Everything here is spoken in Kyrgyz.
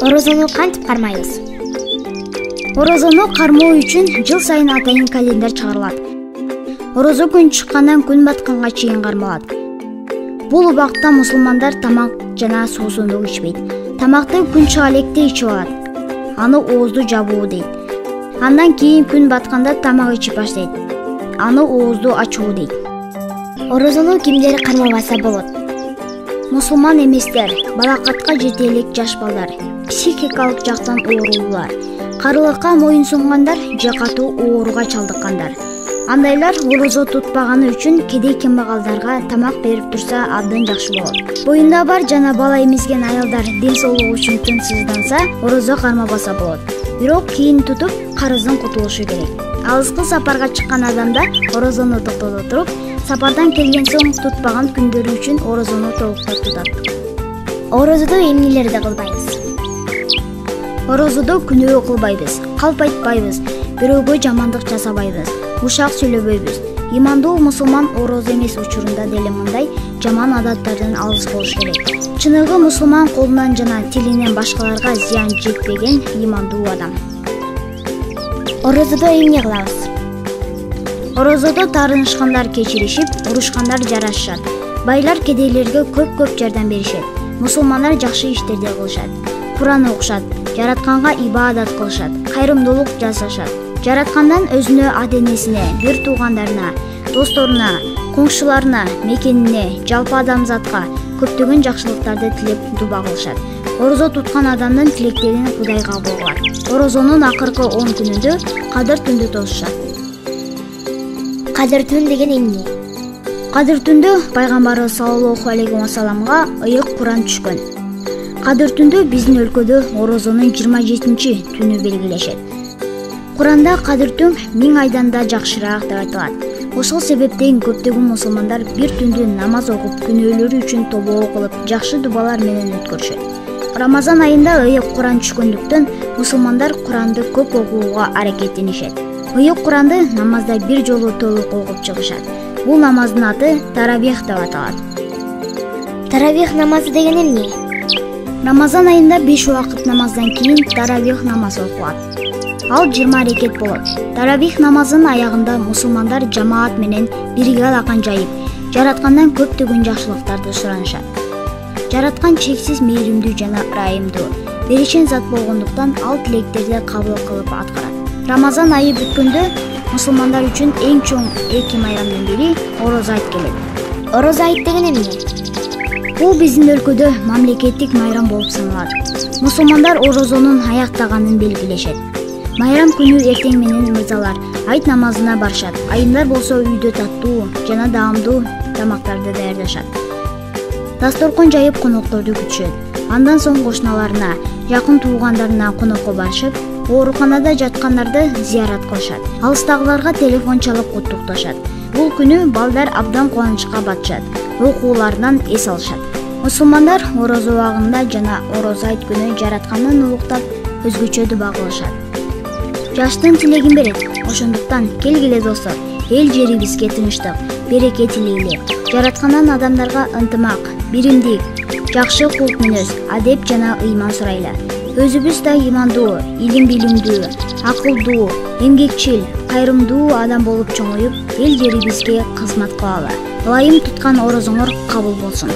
Орозону кантип кармайбыз? Орозону кармоо үчүн жыл сайын атайын календарь чыгарылат. Орозо күн чыккандан күн батканга чейин кармалат. Бул убакытта мусулмандар тамак жана суусундук ичпейт. Тамакты күн чыга электе ичип алат. Аны оозду жабуу дейт. Андан кийин күн батканда тамак ичип баштайт. Аны оозду ачуу дейт. Орозону кимдер кармабаса болот? Мусулман эместер, балакатка жете элек жаш балдар, психикалык жактан оорулуулар, карылыкка моюн сунгандар же катуу ооруга чалдыккандар. Андайлар орозо тутпаганы үчүн кедей кембагалдарга тамак берип турса абдан жакшы болот. Боюнда бар жана бала эмизген аялдар ден соолугу үчүн тынчсызданса, орозо кармабаса болот. Бирок кийин тутуп карыздан кутулушу керек. Алыскы сапарга чыккан адамда орозону токтото туруп, сапардан келген соң тутпаган күндөрү үчүн орозону толуктап тутат. Орозодо эмнелерди кылбайбыз? Орозодо күнөө кылбайбыз, калп айтпайбыз, бирөөгө жамандык жасабайбыз, ушак сүйлөбөйбүз. Имандуу мусулман орозо эмес учурунда деле мындай жаман адаттардан алыс болуш керек. Чыныгы мусулман колунан жана тилинен башкаларга зыян жетпеген имандуу адам. Орозодо эмне кылабыз? Орозодо таарынышкандар кечиришип, урушкандар жарашышат. Байлар кедейлерге көп жардам беришет. Мусулмандар жакшы иштерди кылышат. Куран окушат, жаратканга ибадат кылышат, кайрымдуулук жасашат. Жараткандан өзүнө, ата-энесине, бир туугандарына, досторуна, коңшуларына, мекенине, жалпы адамзатка көптөгөн жакшылыктарды тилеп дуба кылышат. Орозо туткан адамдын тилектерин Кудайга кабыл кылат. Орозонун акыркы 10 күнүндө Кадыр түндү тосушат. Кадыр түн деген эмне? Кадыр түндө пайгамбарыбыз саллаллаху алейхи вассаламга ыйык Куран түшкөн. Кадыр түндө биздин өлкөдө орозонун 27 түнү белгилешет. Куранда Кадыр түн 1000 айдан да жакшыраак деп айтылат. Ошол себептен көптөгөн мусулмандар бир түндү намаз окуп, күнөөлөрү үчүн тобоо кылып, жакшы дубалар менен өткөрүшөт. Рамазан айында ыйык Куран түшкөндүктөн мусулмандар Куранды көп окууга аракеттенишет. Ыйык Куранды намазда бир жолу толук окуп чыгышат. Бул намаздын аты Таравих деп аталат. Таравих намазы деген эмне? Рамазан айында 5 убакыт намаздан кийин Таравих намаз окулат. Ал 20 рекет болот. Таравих намазынын аягында мусулмандар жамаат менен бирге алакан жайып, жараткандан көптөгөн жакшылыктарды суранышат. Жараткан чексиз мээримдүү жана ырайымдуу, беришен зат болгондуктан ал тилектерди кабыл кылып аткарат. Рамазан айы бүткөндө мусулмандар үчүн эң чоң 2 майрамдын бири Орозо айт келет. Орозо айт деген эмне? Бул биздин өлкөдө мамлекеттик майрам болуп саналат. Мусулмандар орозонун аяктаганын белгилешет. Майрам күнү эртең менен мырзалар айт намазына барышат. Айымдар болсо үйдө таттуу жана даамдуу тамактарды даярдашат. Дасторкон жайып конокторду күтүшөт. Андан соң кошуналарына, жакын туугандарына конокко барышып, ооруканада жаткандарды зыярат кылышат. Алыстагыларга телефон чалып куттукташат. Бул күнү балдар абдан кубанычка батышат, окууларынан эс алышат. Мусулмандар орозо убагында жана орозо айт күнү жаратканын улуктап, өзгөчө дуба кылышат. Жаштын тилегин берет. Ошондуктан келгиле достор, эл жерибизге тынчтык, береке тилейли. Жараткандан адамдарга ынтымак, биримдик, жакшы кулк мүнөз, адеп жана ыйман сурайлы. Өзүбүз да имандуу, илим билимдүү, акылдуу, эмгекчил, кайрымдуу адам болуп чоңоюп, эл жерибизге кызмат кылалы. Ылайым туткан орозоңор кабыл болсун.